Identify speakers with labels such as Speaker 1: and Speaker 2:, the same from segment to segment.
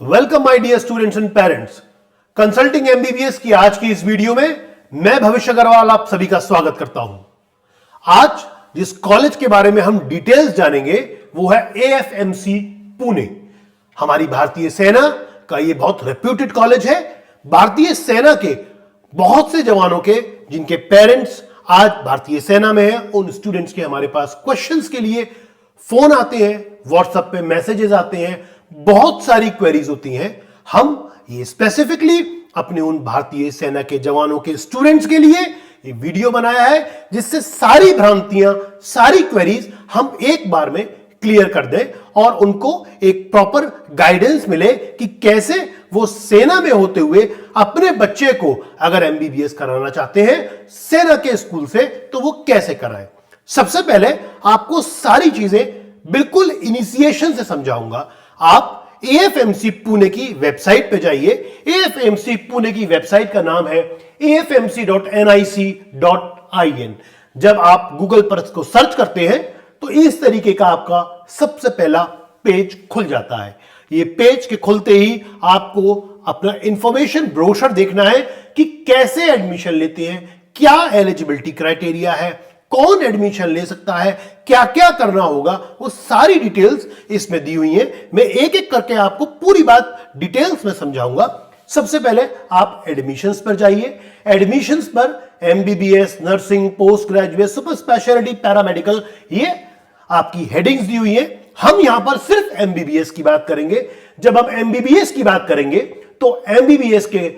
Speaker 1: Welcome my dear students and parents. Consulting MBBS की आज की इस वीडियो में मैं भविष्य अग्रवाल आप सभी का स्वागत करता हूं। आज जिस कॉलेज के बारे में हम डिटेल्स जानेंगे वो है एएफएमसी पुणे। हमारी भारतीय सेना का ये बहुत रेप्यूटेड कॉलेज है। भारतीय सेना के बहुत से जवानों के जिनके पेरेंट्स आज भारतीय सेना में है, उन स्टूडेंट्स के हमारे पास क्वेश्चंस के लिए फोन आते हैं, व्हाट्सएप पे मैसेजेस आते हैं, बहुत सारी क्वेरीज होती हैं। हम ये स्पेसिफिकली अपने उन भारतीय सेना के जवानों के स्टूडेंट्स के लिए ये वीडियो बनाया है जिससे सारी भ्रांतियां, सारी क्वेरीज हम एक बार में क्लियर कर दें और उनको एक प्रॉपर गाइडेंस मिले कि कैसे वो सेना में होते हुए अपने बच्चे को अगर एमबीबीएस कराना चाहते हैं सेना के स्कूल से तो वो कैसे कराएं। सबसे पहले आपको सारी चीजें बिल्कुल इनिशिएशन से समझाऊंगा। आप एएफएमसी पुणे की वेबसाइट पे जाइए। एएफएमसी पुणे की वेबसाइट का नाम है afmc.nic.in। जब आप गूगल पर इसको सर्च करते हैं तो इस तरीके का आपका सबसे पहला पेज खुल जाता है। ये पेज के खुलते ही आपको अपना इंफॉर्मेशन ब्रोशर देखना है कि कैसे एडमिशन लेते हैं, क्या एलिजिबिलिटी क्राइटेरिया है, कौन एडमिशन ले सकता है, क्या क्या करना होगा, वो सारी डिटेल्स इसमें दी हुई हैं। मैं एक एक करके आपको पूरी बात डिटेल्स में समझाऊंगा। सबसे पहले आप एडमिशंस पर जाइए। एडमिशंस पर MBBS, nursing, post graduate, super speciality, paramedical, ये आपकी हेडिंग्स दी हुई है। हम यहां पर सिर्फ एमबीबीएस की बात करेंगे। जब हम एमबीबीएस की बात करेंगे तो एमबीबीएस के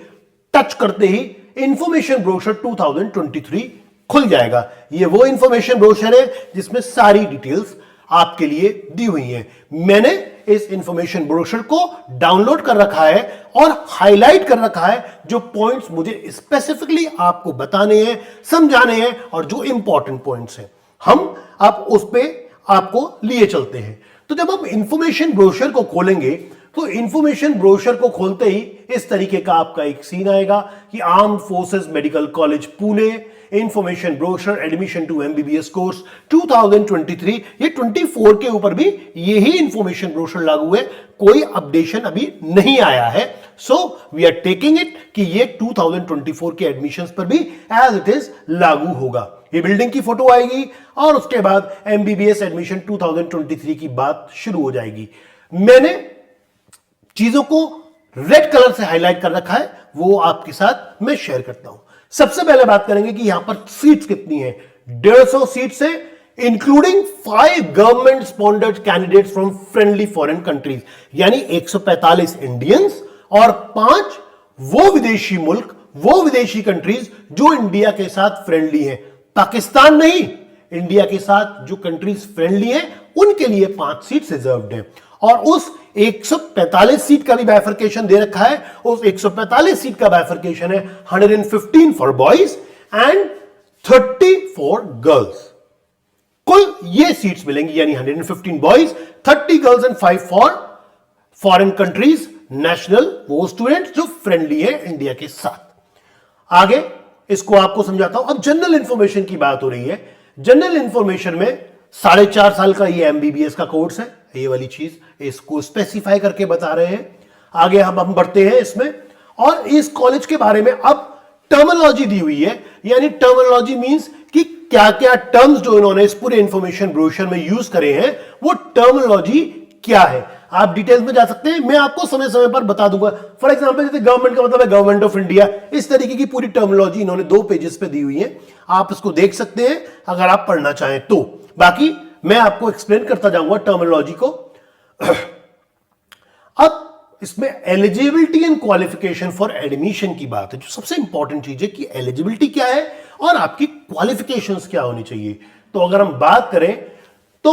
Speaker 1: टच करते ही इंफॉर्मेशन ब्रोशर 2023 खुल जाएगा। ये वो इंफॉर्मेशन ब्रोशर है जिसमें सारी डिटेल्स आपके लिए दी हुई हैं। मैंने इस इंफॉर्मेशन ब्रोशर को डाउनलोड कर रखा है और हाईलाइट कर रखा है जो पॉइंट्स मुझे स्पेसिफिकली आपको बताने हैं, समझाने हैं और जो इंपॉर्टेंट पॉइंट्स हैं हम अब उस पे आपको लिए चलते हैं। तो जब हम इंफॉर्मेशन ब्रोशर को खोलेंगे तो इंफॉर्मेशन ब्रोशर को खोलते ही इस तरीके का आपका एक सीन आएगा कि armed forces medical college Pune information brochure admission to MBBS course 2023। ये 24 के ऊपर भी यही इंफॉर्मेशन ब्रोशर लागू है, कोई अपडेशन अभी नहीं आया है। So we are taking it कि ये 2024 के एडमिशंस पर भी एज इट इज लागू होगा। ये बिल्डिंग की फोटो आएगी और उसके बाद एमबीबीएस एडमिशन 2023 की बात शुरू हो जाएगी। मैंने चीजों को रेड कलर से हाईलाइट कर रखा है, वो आपके साथ मैं शेयर करता हूं। सबसे पहले बात करेंगे कि यहां पर सीट्स कितनी है। 150 सीट्स है, including 5 government sponsored candidates from friendly foreign countries, यानी 145 इंडियंस और 5 वो विदेशी मुल्क, वो विदेशी कंट्रीज जो इंडिया के साथ फ्रेंडली हैं। पाकिस्तान नहीं, इंडिया के साथ जो कंट्रीज फ्रेंडली हैं उनके लिए 5 सीट्स रिजर्व्ड हैं। और उस 145 सीट का भी बाइफरकेशन दे रखा है। उस 145 सीट का बाइफरकेशन है 115 for boys and 30 for girls. कुल ये सीट्स मिलेंगी, यानी 115 boys, 30 girls and 5 for foreign countries national, वो स्टूडेंट्स जो फ्रेंडली है इंडिया के साथ। आगे इसको आपको समझाता हूं। अब जनरल इंफॉर्मेशन की बात हो रही है। जनरल इंफॉर्मेशन में 4.5 साल का ये एमबीबीएस का कोर्स है, ये वाली चीज इसको स्पेसिफाई करके बता रहे हैं। आगे हम बढ़ते हैं इसमें और इस कॉलेज के बारे में अब टर्मिनोलॉजी दी हुई है, यानी टर्मिनोलॉजी मींस कि क्या क्या टर्म्स जो इन्होंने इस पूरे इंफॉर्मेशन ब्रोशर में यूज करे हैं वो टर्मिनोलॉजी क्या है। आप डिटेल्स में जा सकते हैं, मैं आपको समय समय पर बता दूंगा। फॉर एग्जांपल जैसे गवर्नमेंट का मतलब है गवर्नमेंट ऑफ इंडिया, इस तरीके की पूरी टर्मिनोलॉजी इन्होंने 2 पेजेस पे दी हुई है। आप इसको देख सकते हैं अगर आप पढ़ना चाहें तो। बाकी मैं आपको एक्सप्लेन करता जाऊंगा टर्मिनोलॉजी को। अब इसमें eligibility and qualification for admission की बात है, जो सबसे इंपॉर्टेंट चीज है कि एलिजिबिलिटी क्या है और आपकी क्वालिफिकेशंस क्या होनी चाहिए। तो अगर हम बात करें तो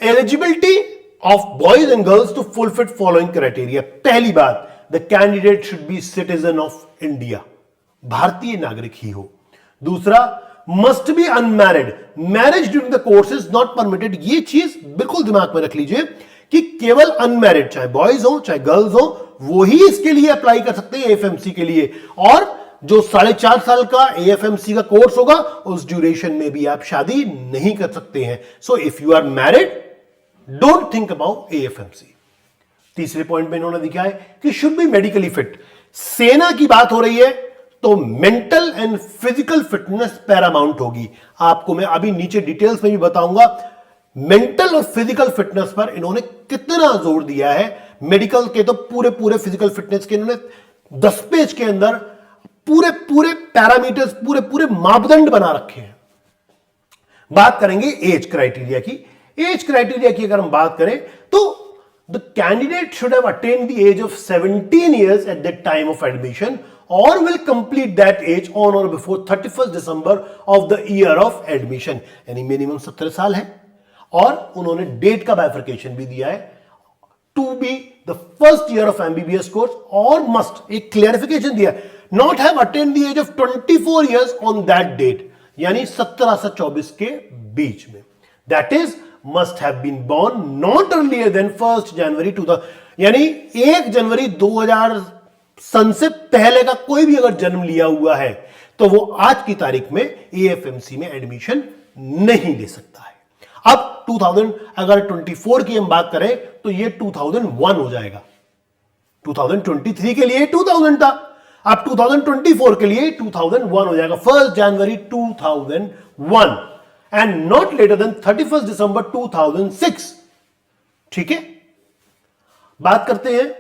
Speaker 1: eligibility of boys and girls to fulfil following criteria. पहली बात, the candidate should be citizen of India, भारतीय नागरिक ही हो। दूसरा, must be unmarried, marriage during the course is not permitted. ये चीज बिल्कुल दिमाग में रख लीजिए कि केवल अनमैरिड, चाहे बॉयज हो चाहे गर्ल्स हो, वो ही इसके लिए अप्लाई कर सकते हैं एएफएमसी के लिए। और जो 4.5 साल का एएफएमसी का कोर्स होगा उस ड्यूरेशन में भी आप शादी नहीं कर सकते हैं। So if you are married, don't think about AFMC. तीसरे पॉइंट में इन्होंने दिखा है कि शुड बी मेडिकली फिट। सेना की बात हो रही है तो mental and physical fitness Paramount होगी। आपको मैं अभी नीचे डिटेल्स में भी बताऊंगा मेंटल और फिजिकल फिटनेस पर इन्होंने कितना जोर दिया है। मेडिकल के तो पूरे पूरे फिजिकल फिटनेस के इन्होंने 10 पेज के अंदर पूरे पूरे पैरामीटर्स, पूरे पूरे मापदंड बना रखे हैं। बात करेंगे एज क्राइटेरिया की। एज क्राइटेरिया की अगर हम बात करें तो the candidate should have attained the age of 17 years at the time of admission or will complete that age on or before 31st December of the year of admission। यानी minimum 17 साल है। और उन्होंने डेट का bifurcation भी दिया है to be the first year of MBBS course और मस्ट एक क्लियरिफिकेशन दिया not have attained the age of 24 years on that date, यानी 17 से 24 के बीच में। That is must have been born not earlier than 1 January 2000, यानी 1 जनवरी 2000 सन से पहले का कोई भी अगर जन्म लिया हुआ है तो वो आज की तारीख में एएफएमसी में एडमिशन नहीं ले सकता है। अब 2000 अगर 24 की हम बात करें तो ये 2001 हो जाएगा। 2023 के लिए 2000 था, अब 2024 के लिए 2001 हो जाएगा। 1 January 2001 and not later than 31st December 2006। ठीक है, बात करते हैं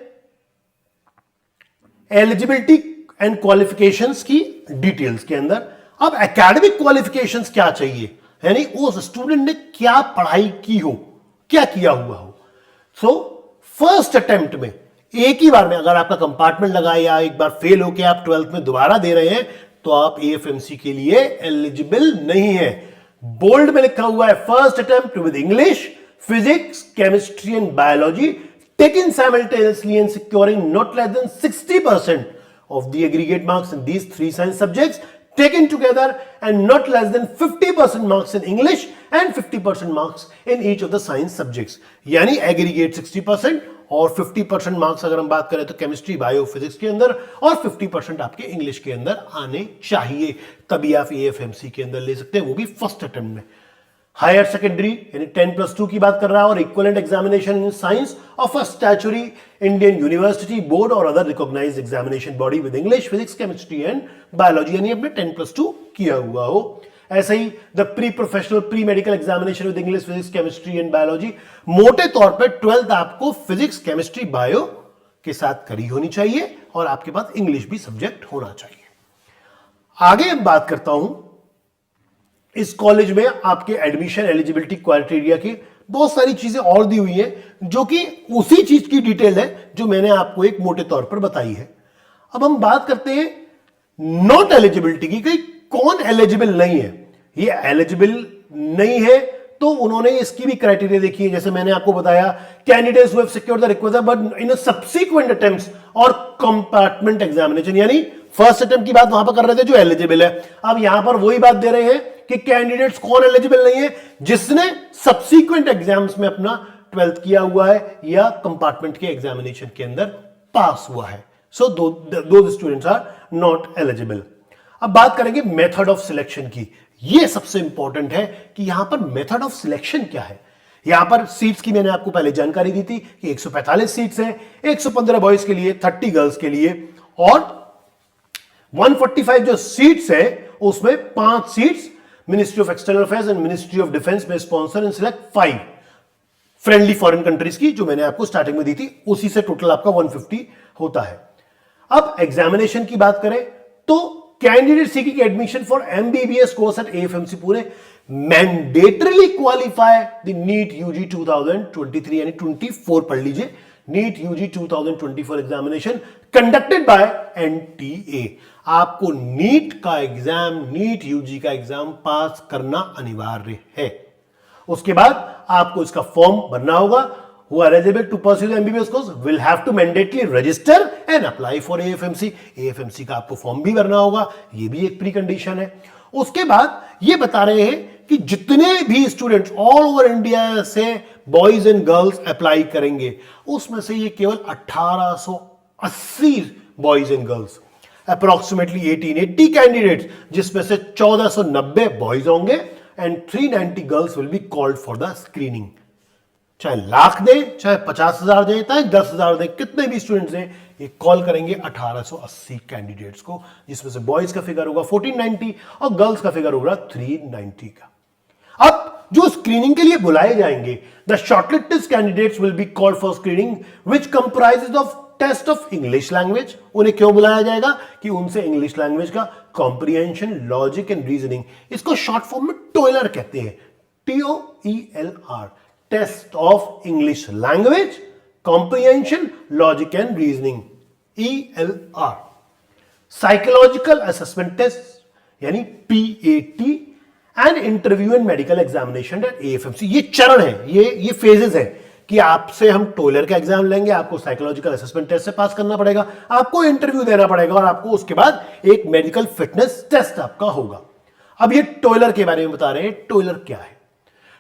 Speaker 1: एलिजिबिलिटी एंड क्वालिफिकेशंस की डिटेल्स के अंदर। अब एकेडमिक क्वालिफिकेशंस क्या चाहिए, यानी उस स्टूडेंट ने क्या पढ़ाई की हो, क्या किया हुआ हो। सो फर्स्ट अटेम्प्ट में एक ही बार में अगर आपका कंपार्टमेंट लगा या एक बार फेल होकर आप 12th में दोबारा दे रहे हैं तो आप एएफएमसी के लिए एलिजिबल नहीं है। बोल्ड में लिखा हुआ है first attempt with English, physics, chemistry and biology taken simultaneously and securing not less than 60% of the aggregate marks in these 3 science subjects taken together and not less than 50% marks in English and 50% marks in each of the science subjects। यानी aggregate 60% और 50% marks अगर हम बात करें तो chemistry, bio, physics के अंदर और 50% आपके इंग्लिश के अंदर आने चाहिए, तभी आप एएफएमसी के अंदर ले सकते हैं, वो भी फर्स्ट अटेम्प्ट में। हायर सेकेंडरी यानी 10+2 की बात कर रहा है और equivalent examination in science of a statutory Indian university board और other recognised examination body with English, physics, chemistry and biology, यानी आपने 10+2 किया हुआ हो। ऐसे ही the pre professional pre medical examination with English, physics, chemistry and biology. मोटे तौर पर 12th आपको फिजिक्स, केमिस्ट्री, बायो के साथ करी होनी चाहिए और आपके पास इंग्लिश भी सब्जेक्ट होना चाहिए। आगे अब बात करता हूं इस कॉलेज में आपके एडमिशन एलिजिबिलिटी क्राइटेरिया की बहुत सारी चीजें और दी हुई हैं जो कि उसी चीज की डिटेल है जो मैंने आपको एक मोटे तौर पर बताई है। अब हम बात करते हैं नॉट एलिजिबिलिटी की, कि कौन एलिजिबल नहीं है। ये एलिजिबल नहीं है तो उन्होंने इसकी भी क्राइटेरिया देखी है, जैसे मैंने आपको बताया candidates who have secured the required but in a subsequent attempts और कंपार्टमेंट एग्जामिनेशन, यानी फर्स्ट अटेम्प्ट की बात वहां पर कर रहे थे जो एलिजिबल है। अब यहां पर वही बात दे रहे हैं कि कैंडिडेट्स कौन एलिजिबल नहीं है, जिसने सब्सीक्वेंट एग्जाम्स में अपना 12th किया हुआ है या कंपार्टमेंट के एग्जामिनेशन के अंदर पास हुआ है। सो दो स्टूडेंट्स आर नॉट एलिजिबल। अब बात करेंगे मेथड ऑफ सिलेक्शन की। यह सबसे इंपॉर्टेंट है कि यहां पर मेथड ऑफ सिलेक्शन क्या है। यहां पर सीट्स की मैंने आपको पहले जानकारी दी थी कि 145 सीट्स हैं, 115 बॉयज के लिए, 30 गर्ल्स के लिए, और 145 जो सीट्स है उसमें 5 seats ministry of external affairs and ministry of defence में sponsor and select 5 friendly foreign countries की, जो मैंने आपको स्टार्टिंग में दी थी, उसी से टोटल आपका 150 होता है। अब एग्जामिनेशन की बात करें तो candidate seeking admission for MBBS course at AFMC Pune mandatorily qualify the NEET UG 2023, यानी 24 पढ़ लीजिए, NEET UG 2024 examination conducted by NTA. आपको नीट का एग्जाम, नीट यूजी का एग्जाम पास करना अनिवार्य है। उसके बाद आपको इसका फॉर्म भरना होगा। Who are eligible to pursue the MBBS course will have to mandatorily register and apply for AFMC। AFMC का आपको फॉर्म भी भरना होगा, ये भी एक प्री कंडीशन है। उसके बाद ये बता रहे हैं कि जितने भी स्टूडेंट्स ऑल ओवर इंडिया से बॉयज एंड गर्ल्स अप्लाई करेंगे उसमें से ये केवल 1880 boys and girls, approximately 1880 candidates, जिसमें से 1490 बॉयज होंगे and 390 girls will be called for the screening. चाहे लाख दे, चाहे 50,000 दे, चाहे 10,000 दे, कितने भी स्टूडेंट्स हैं, ये कॉल करेंगे 1880 कैंडिडेट्स को, जिसमें से बॉयज का फिगर होगा 1490 और गर्ल्स का फिगर होगा 390 का। अब जो स्क्रीनिंग के लिए बुलाए जाएंगे, the shortlisted candidates will be called for screening which comprises of test of English language. उन्हें क्यों बुलाया जाएगा कि उनसे इंग्लिश लैंग्वेज का कॉम्प्रिहेंशन, लॉजिक एंड रीजनिंग, इसको शॉर्ट फॉर्म में टोइलर कहते हैं, TOELR, test of English language, comprehension, logic and reasoning, ELR। Psychological assessment test यानी PAT and interview and medical examination at AFMC। ये चरण है, ये फेजेस है कि आपसे हम टोइलर का एग्जाम लेंगे, आपको साइकोलॉजिकल असेसमेंट टेस्ट से पास करना पड़ेगा, आपको इंटरव्यू देना पड़ेगा और आपको उसके बाद एक मेडिकल फिटनेस टेस्ट आपका होगा। अब ये टोइलर के बारे में बता रहे हैं, टोइलर क्या है?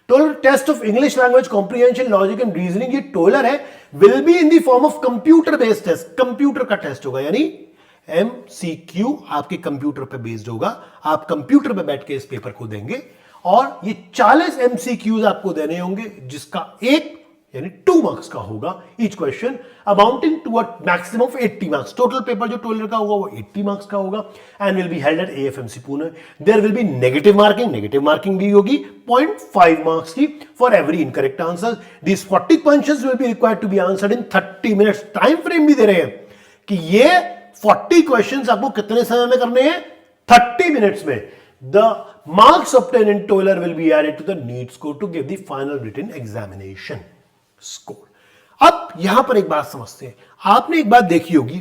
Speaker 1: TOELR test of English language comprehension, logic and reasoning, ये टोइलर है, will be in the form of computer based test, computer का टेस्ट होगा, यानी MCQ आपके कंप्यूटर पे बेस्ड होगा, आप कंप्यूटर पे बैठ के इस पेपर को देंगे और ये 40 MCQs आपको देने होंगे, जिसका एक यानी 2 मार्क्स का होगा each question, amounting to a maximum of 80 marks. Total paper जो टोइलर का होगा वो 80 मार्क्स का होगा and will be held at AFMC Pune. There will be negative marking भी होगी 0.5 मार्क्स की for every incorrect answer. This 40 questions will be required to be answered in 30 minutes. Time frame भी दे रहे हैं कि ये 40 क्वेश्चंस आपको कितने समय में करने हैं, 30 मिनट्स में। The marks obtained in TOELR will be added to the NEET score to give the final written examination score. अब यहां पर एक बात समझते हैं, आपने एक बात देखी होगी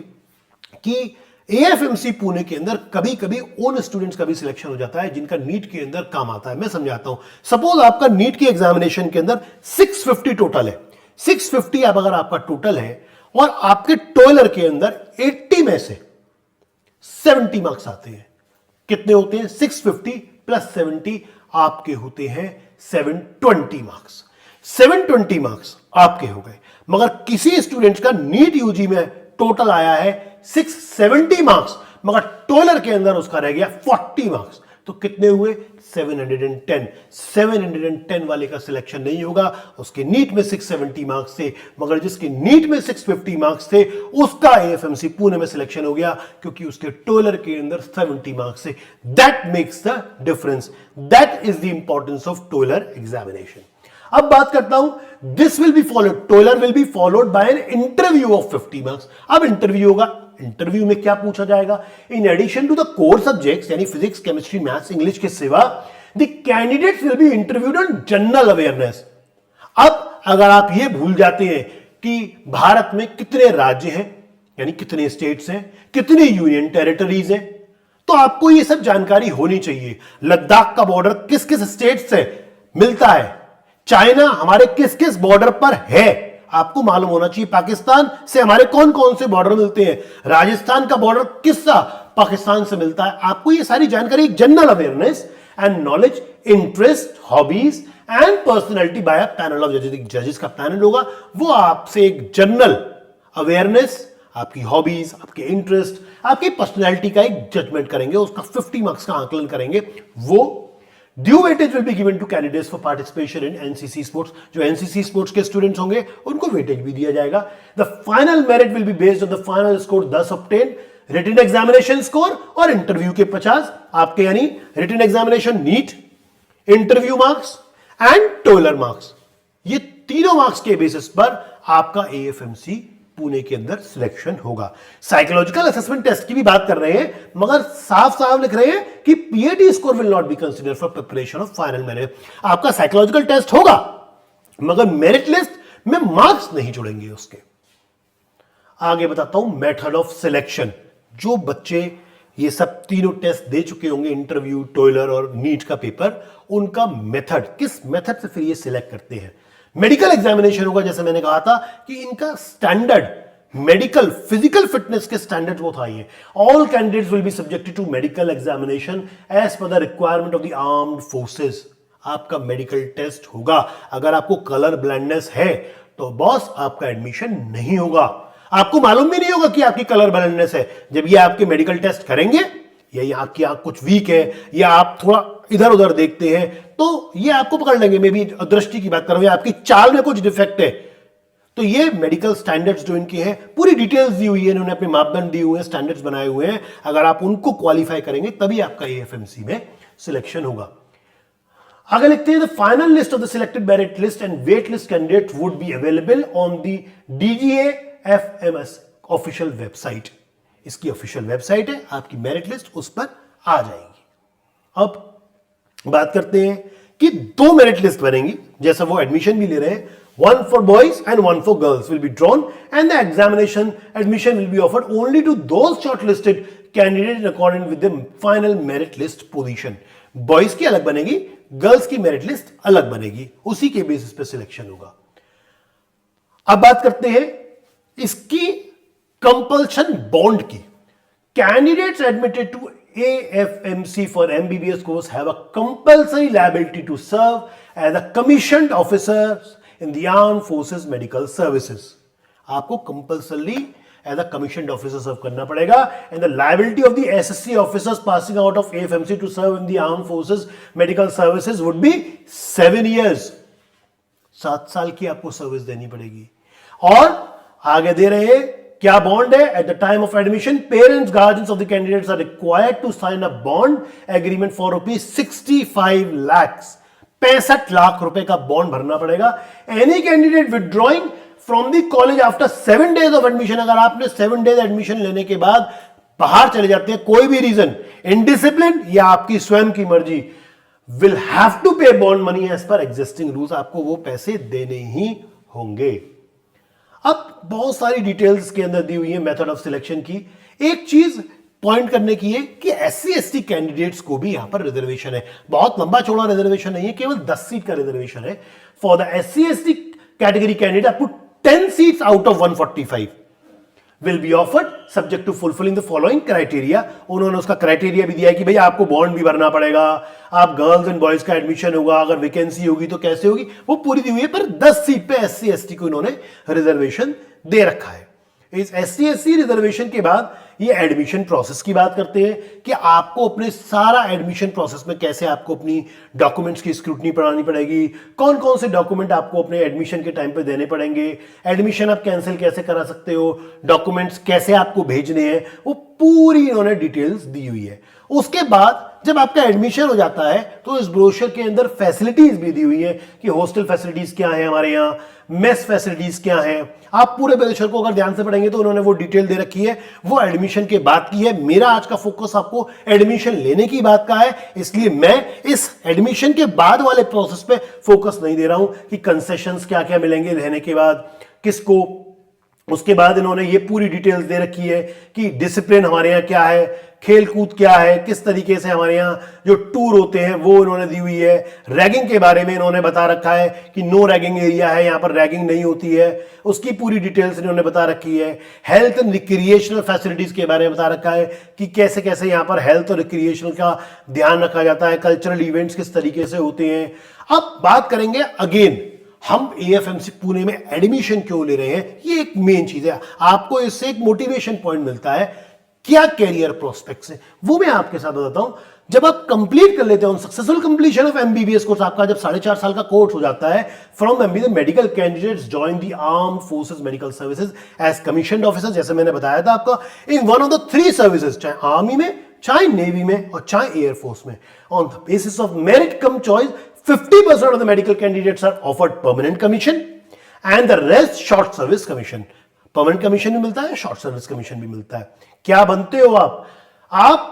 Speaker 1: कि AFMC पुणे के अंदर कभी कभी उन स्टूडेंट्स का भी सिलेक्शन हो जाता है जिनका नीट के अंदर काम आता है। मैं समझाता हूं, सपोज आपका नीट की एग्जामिनेशन के अंदर 650 टोटल है, 650 अब अगर आपका टोटल है और आपके टोइलर के अंदर 80 में से 70 मार्क्स आते हैं, कितने होते हैं? 650 प्लस 70 आपके होते हैं 720 मार्क्स। 720 मार्क्स आपके हो गए, मगर किसी स्टूडेंट का नीट यूजी में टोटल आया है 670 मार्क्स, मगर टोइलर के अंदर उसका रह गया 40 मार्क्स, तो कितने हुए? 710। 710 वाले का सिलेक्शन नहीं होगा, उसके नीट में 670 मार्क्स थे, मगर जिसके नीट में 650 मार्क्स थे उसका AFMC पुणे में सिलेक्शन हो गया क्योंकि उसके टोइलर के अंदर 70 मार्क्स थे। That makes the difference, that is the importance of TOELR examination. अब बात करता हूं, this will be followed, TOELR will be followed by an interview of 50 marks. अब इंटरव्यू होगा, इंटरव्यू में क्या पूछा जाएगा? In addition to the core subjects यानी फिजिक्स, केमिस्ट्री, मैथ्स, इंग्लिश के सिवा the candidates will be interviewed on general awareness. अब अगर आप ये भूल जाते हैं कि भारत में कितने राज्य हैं, यानी कितने स्टेट्स हैं, कितने यूनियन टेरिटरीज हैं, तो आपको ये सब जानकारी होनी चाहिए। लद्दाख का बॉर्डर किस किस स्टेट से मिलता है, चाइना हमारे किस किस बॉर्डर पर है, आपको मालूम होना चाहिए। पाकिस्तान से हमारे कौन कौन से बॉर्डर मिलते हैं, राजस्थान का बॉर्डर किससा पाकिस्तान से मिलता है, आपको ये सारी जानकारी, general awareness and knowledge, interest, hobbies and personality by a panel of जजेस। जजेस का पैनल होगा, वो आपसे एक जनरल अवेयरनेस, आपकी हॉबीज, आपके इंटरेस्ट, आपकी पर्सनैलिटी का एक जजमेंट करेंगे, उसका 50 मार्क्स का आंकलन करेंगे। वो due weightage will be given to candidates for participation in NCC sports. जो एनसीसी स्पोर्ट्स के स्टूडेंट्स होंगे उनको वेटेज भी दिया जाएगा। The final merit will be based on the final score 10 obtained, written examination score और इंटरव्यू के 50 आपके, यानी written examination NEET, interview marks and TOELR marks. ये तीनों मार्क्स के बेसिस पर आपका AFMC पुणे के अंदर सिलेक्शन होगा। साइकोलॉजिकल असेसमेंट टेस्ट की भी बात कर रहे हैं, मगर साफ साफ लिख रहे हैं कि PAT score will not be considered for preparation of final merit. आपका साइकोलॉजिकल टेस्ट होगा, मगर मेरिट लिस्ट में मार्क्स नहीं जुड़ेंगे उसके। आगे बताता हूं मेथड ऑफ सिलेक्शन। जो बच्चे ये सब तीनों टेस्ट दे चुके होंगे, इंटरव्यू, टोइलर और नीट का पेपर, उनका मेथड, किस मेथड से फिर ये सिलेक्ट करते हैं? मेडिकल एग्जामिनेशन होगा। जैसे मैंने कहा था कि इनका स्टैंडर्ड मेडिकल फिजिकल फिटनेस के स्टैंडर्ड वो था। ये all candidates will be subjected to medical examination as per the requirement of the armed forces. आपका मेडिकल टेस्ट होगा। अगर आपको कलर ब्लाइंडनेस है तो बॉस आपका एडमिशन नहीं होगा। आपको मालूम भी नहीं होगा कि आपकी कलर ब्लाइंडनेस है। जब ये आपके मेडिकल टेस्ट करेंगे, या यहाँ की आंख कुछ वीक है या आप थोड़ा इधर उधर देखते हैं तो ये आपको पकड़ लेंगे। मे बी दृष्टि की बात कर रहा हूं या आपकी चाल में कुछ डिफेक्ट है, तो ये मेडिकल स्टैंडर्ड्स जो इनके हैं, पूरी डिटेल्स दी हुई है, इन्होंने अपने मापदंड दिए हुए हैं, स्टैंडर्ड्स बनाए हुए हैं। अगर आप उनको क्वालिफाई करेंगे तभी आपका एएफएमसी में सिलेक्शन होगा। आगे लिखते हैं, the final list of the selected merit list and wait list candidate would be available on the DGA-FMS official website. इसकी ऑफिशियल वेबसाइट है, आपकी मेरिट लिस्ट उस पर आ जाएगी। अब बात करते हैं कि 2 मेरिट लिस्ट बनेंगी, जैसा वो एडमिशन भी ले रहे हैं। One for boys and one for girls will be drawn, and the admission will be offered only to those shortlisted candidates in accordance with the final merit list position. Boys की अलग बनेगी, girls की merit list अलग बनेगी, उसी के basis पे selection होगा। अब बात करते हैं इसकी कंपल्शन बॉन्ड की। Candidates admitted to AFMC for MBBS course have a compulsory liability to serve as a commissioned officers in the Armed Forces Medical Services. आपको compulsory as a commissioned officer serve करना पड़ेगा, and the liability of the SSC officers passing out of AFMC to serve in the armed forces medical services would be 7 years। 7 साल की आपको service देनी पड़ेगी। और आगे दे रहे हैं क्या बॉन्ड है, at the time of admission parents guardians of the candidates are required to sign a bond agreement for ₹65 lakh. 65 lakh रुपए का बॉन्ड भरना पड़ेगा। Any candidate withdrawing from the college after 7 days of admission, अगर आपने 7 days एडमिशन लेने के बाद बाहर चले जाते हैं, कोई भी रीजन, इनडिसिप्लिन या आपकी स्वयं की मर्जी, will have to pay bond money as per existing rules. आपको वो पैसे देने ही होंगे। अब बहुत सारी डिटेल्स के अंदर दी हुई है मेथड ऑफ सिलेक्शन की। एक चीज पॉइंट करने की है कि SC ST कैंडिडेट्स को भी यहां पर रिजर्वेशन है। बहुत लंबा चौड़ा रिजर्वेशन नहीं है, केवल 10 सीट का रिजर्वेशन है। For the SC ST category candidate आपको 10 seats out of 145 will be offered subject to fulfilling the following criteria. उन्होंने उसका क्राइटेरिया भी दिया है कि भाई आपको बॉन्ड भी भरना पड़ेगा, आप गर्ल्स एंड बॉयज का एडमिशन होगा, अगर वैकेंसी होगी तो कैसे होगी, वो पूरी दी हुई है। पर 10 सीट पे SC ST को इन्होंने रिजर्वेशन दे रखा है। इस SC ST रिजर्वेशन के बाद ये एडमिशन प्रोसेस की बात करते हैं कि आपको अपने सारा एडमिशन प्रोसेस में कैसे आपको अपनी डॉक्यूमेंट्स की स्क्रूटनी पढ़ानी पड़ेगी, कौन कौन से डॉक्यूमेंट आपको अपने एडमिशन के टाइम पे देने पड़ेंगे, एडमिशन आप कैंसिल कैसे करा सकते हो, डॉक्यूमेंट्स कैसे आपको भेजने हैं, वो पूरी इन्होंने डिटेल्स दी हुई है। उसके बाद जब आपका एडमिशन हो जाता है तो इस ब्रोशर के अंदर फैसिलिटीज भी दी हुई है कि हॉस्टल फैसिलिटीज क्या है हमारे यहाँ, मेस फैसिलिटीज क्या है। आप पूरे ब्रोशर को अगर ध्यान से पढ़ेंगे तो उन्होंने वो डिटेल दे रखी है, वो एडमिशन के बाद की है। मेरा आज का फोकस आपको एडमिशन लेने की बात का है, इसलिए मैं इस एडमिशन के बाद वाले प्रोसेस पे फोकस नहीं दे रहा हूं कि कंसेशंस क्या क्या मिलेंगे रहने के बाद किसको। उसके बाद इन्होंने ये पूरी डिटेल्स दे रखी है कि डिसिप्लिन हमारे यहाँ क्या है, खेल कूद क्या है, किस तरीके से हमारे यहाँ जो टूर होते हैं वो इन्होंने दी हुई है। रैगिंग के बारे में इन्होंने बता रखा है कि नो रैगिंग एरिया है, यहाँ पर रैगिंग नहीं होती है, उसकी पूरी डिटेल्स इन्होंने बता रखी है। हेल्थ एंड रिक्रिएशनल फैसिलिटीज के बारे में बता रखा है कि कैसे कैसे यहाँ पर हेल्थ और रिक्रिएशनल का ध्यान रखा जाता है, कल्चरल इवेंट्स किस तरीके से होते हैं। अब बात करेंगे अगेन हम एएफएमसी पुणे में एडमिशन क्यों ले रहे हैं, ये एक मेन चीज है। आपको इससे एक मोटिवेशन पॉइंट मिलता है, क्या कैरियर प्रोस्पेक्ट्स है वो मैं आपके साथ बताता हूं। जब आप कंप्लीट कर लेते हो successful completion of MBBS course, आपका जब 4.5 साल का कोर्स हो जाता है, from MB the medical candidates join the armed forces medical services as commissioned officer, जैसे मैंने बताया था आपका, in one of the 3 services, चाहे आर्मी में, चाहे नेवी में और चाहे एयरफोर्स में। On the basis of merit cum choice 50% of the medical candidates are offered permanent commission and the rest short service commission। permanent commission भी मिलता है, short service commission भी मिलता है। क्या बनते हो आप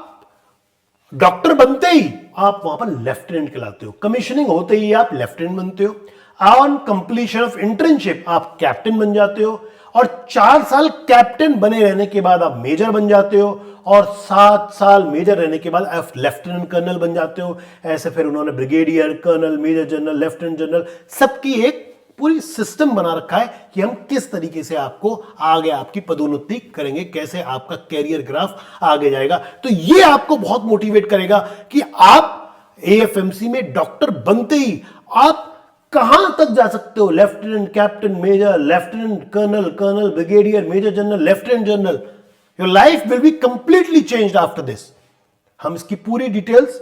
Speaker 1: डॉक्टर बनते ही आप वहां पर लेफ्टिनेंट कहलाते हो, कमीशनिंग होते ही आप लेफ्टिनेंट बनते हो, ऑन कंप्लीशन ऑफ इंटर्नशिप आप कैप्टन बन जाते हो, और 4 साल कैप्टन बने रहने के बाद आप मेजर बन जाते हो, और 7 साल मेजर रहने के बाद आप लेफ्टिनेंट कर्नल बन जाते हो। ऐसे फिर उन्होंने brigadier, colonel, major general, lieutenant general, सबकी एक पूरी सिस्टम बना रखा है कि हम किस तरीके से आपको आगे आपकी पदोन्नति करेंगे, कैसे आपका कैरियर ग्राफ आगे जाएगा। तो ये आपको बहुत मोटिवेट करेगा कि आप एएफएमसी में डॉक्टर बनते ही आप कहां तक जा सकते हो, lieutenant, captain, major, lieutenant colonel, colonel, brigadier, major general, lieutenant general. Your life will be completely changed after this. हम इसकी पूरी डिटेल्स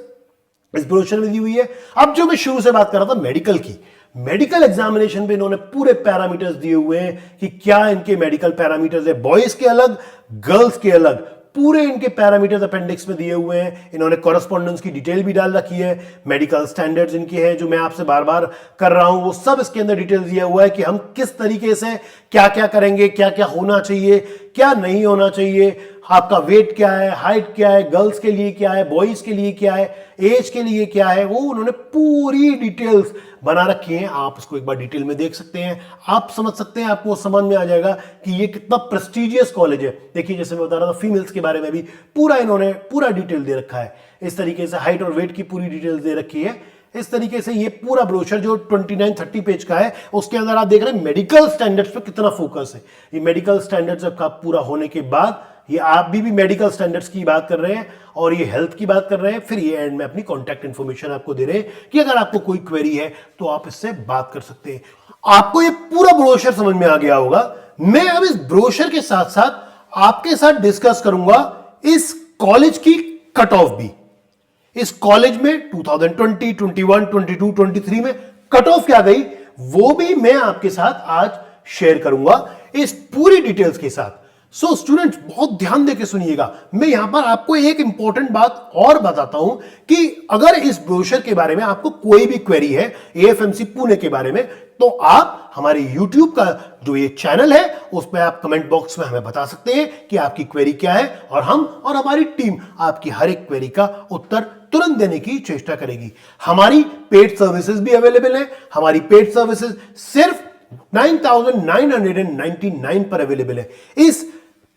Speaker 1: इस ब्रोशर में दी हुई है। अब जो मैं शुरू से बात कर रहा था मेडिकल की, मेडिकल एग्जामिनेशन पे इन्होंने पूरे पैरामीटर्स दिए हुए हैं कि क्या इनके मेडिकल पैरामीटर्स है, बॉयज के अलग, गर्ल्स के अलग, पूरे इनके पैरामीटर्स अपेंडिक्स में दिए हुए हैं। इन्होंने कॉरेस्पॉन्डेंस की डिटेल भी डाल रखी है, मेडिकल स्टैंडर्ड्स इनके हैं जो मैं आपसे बार बार कर रहा हूं, वो सब इसके अंदर डिटेल दिया हुआ है कि हम किस तरीके से क्या क्या करेंगे, क्या क्या होना चाहिए, क्या नहीं होना चाहिए, आपका वेट क्या है, हाइट क्या है, गर्ल्स के लिए क्या है, बॉयज के लिए क्या है, एज के लिए क्या है, वो उन्होंने पूरी डिटेल्स बना रखी हैं। आप उसको एक बार डिटेल में देख सकते हैं, आप समझ सकते हैं, आपको समझ में आ जाएगा कि ये कितना प्रेस्टिजियस कॉलेज है। देखिए जैसे मैं बता रहा था फीमेल्स के बारे में भी पूरा इन्होंने पूरा डिटेल दे रखा है, इस तरीके से हाइट और वेट की पूरी डिटेल्स दे रखी है। इस तरीके से ये पूरा ब्रोशर जो 29-30 पेज का है, उसके अंदर आप देख रहे हैं मेडिकल स्टैंडर्ड्स पे कितना फोकस है। ये मेडिकल स्टैंडर्ड्स का पूरा होने के बाद ये आप भी मेडिकल स्टैंडर्ड्स की बात कर रहे हैं और ये हेल्थ की बात कर रहे हैं, फिर ये एंड में अपनी कॉन्टैक्ट इंफॉर्मेशन आपको दे रहे हैं कि अगर आपको कोई क्वेरी है तो आप इससे बात कर सकते हैं। आपको ये पूरा ब्रोशर समझ में आ गया होगा। मैं अब इस ब्रोशर के साथ साथ आपके साथ डिस्कस करूंगा इस कॉलेज की कट ऑफ भी। इस कॉलेज में 2020, 21, 22, 23 में कट ऑफ क्या गई वो भी मैं आपके साथ आज शेयर करूंगा इस पूरी डिटेल्स के साथ। सो स्टूडेंट्स बहुत ध्यान देकर सुनिएगा। मैं यहां पर आपको एक इंपॉर्टेंट बात और बताता हूं कि अगर इस ब्रोशर के बारे में आपको कोई भी क्वेरी है एएफएमसी पुणे के बारे में, तो आप हमारे YouTube का जो ये चैनल है उस पर आप कमेंट बॉक्स में हमें बता सकते हैं कि आपकी क्वेरी क्या है और हम और हमारी टीम आपकी हर एक क्वेरी का उत्तर तुरंत देने की चेष्टा करेगी। हमारी पेड सर्विसेज भी अवेलेबल है। हमारी पेड सर्विसेज सिर्फ 9,999 पर अवेलेबल है। इस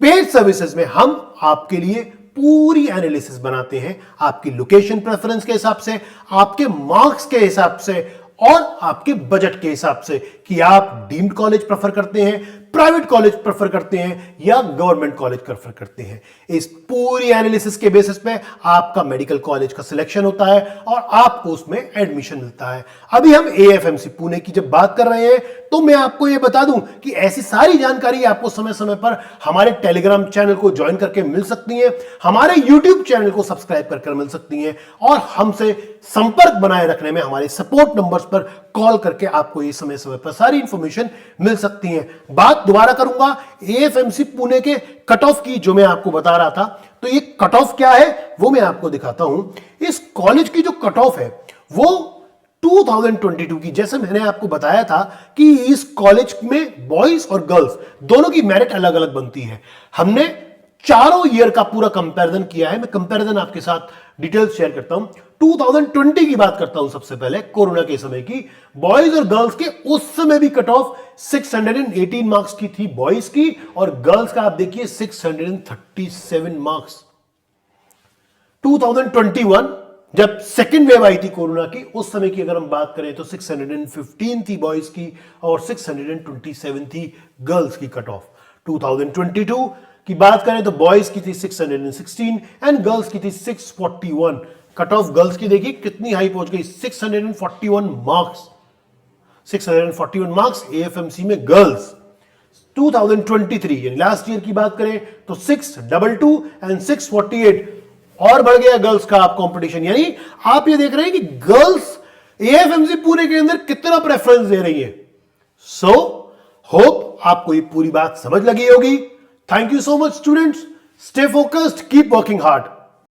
Speaker 1: पेड सर्विसेज में हम आपके लिए पूरी एनालिसिस बनाते हैं, आपकी लोकेशन प्रेफरेंस के हिसाब से, आपके मार्क्स के हिसाब से और आपके बजट के हिसाब से कि आप डीम्ड कॉलेज प्रेफर करते हैं, प्राइवेट कॉलेज प्रेफर करते हैं या गवर्नमेंट कॉलेज प्रेफर करते हैं। इस पूरी एनालिसिस के बेसिस पे आपका मेडिकल कॉलेज का सिलेक्शन होता है और आपको उसमें एडमिशन मिलता है। अभी हम एएफएमसी पुणे की जब बात कर रहे हैं तो मैं आपको यह बता दूं कि ऐसी सारी जानकारी आपको समय समय पर हमारे टेलीग्राम चैनल को ज्वाइन करके मिल सकती है, हमारे यूट्यूब चैनल को सब्सक्राइब करके मिल सकती है और हमसे संपर्क बनाए रखने में हमारे सपोर्ट नंबर्स पर कॉल करके आपको ये समय समय पर सारी इंफॉर्मेशन मिल सकती है। बात दोबारा करूंगा एएफएमसी पुणे के कट ऑफ की जो मैं आपको बता रहा था, तो ये कट ऑफ क्या है वो मैं आपको दिखाता हूं। इस कॉलेज की जो कट ऑफ है वो 2022 की, जैसे मैंने आपको बताया था कि इस कॉलेज में बॉयज और गर्ल्स दोनों की मेरिट अलग अलग बनती है। हमने चारों ईयर का पूरा कंपैरिजन किया है। मैं कंपैरिजन आपके साथ डिटेल्स शेयर करता हूं। 2020 की बात करता हूं सबसे पहले, कोरोना के समय की। बॉयज और गर्ल्स के उस समय भी कट ऑफ 618 मार्क्स की थी बॉयज की और गर्ल्स का आप देखिए 637 मार्क्स। 2021 जब सेकेंड वेव आई थी कोरोना की, उस समय की अगर हम बात करें तो 615 थी बॉयज की और 627 थी गर्ल्स की कट ऑफ। 2022 की बात करें तो बॉयज की थी 616 एंड गर्ल्स की थी 641। कट ऑफ गर्ल्स की देखिए कितनी हाई पहुंच गई, 641 मार्क्स। 641 मार्क्स एएफएमसी में गर्ल्स। 2023 यानी लास्ट ईयर की बात करें तो 622 एंड 648 और बढ़ गया गर्ल्स का आप कंपटीशन। यानी आप ये देख रहे हैं कि गर्ल्स एएफएमसी पुणे के अंदर कितना प्रेफरेंस दे रही है। सो होप आपको ये पूरी बात समझ लगी होगी। Thank you so much students, stay focused, keep working hard.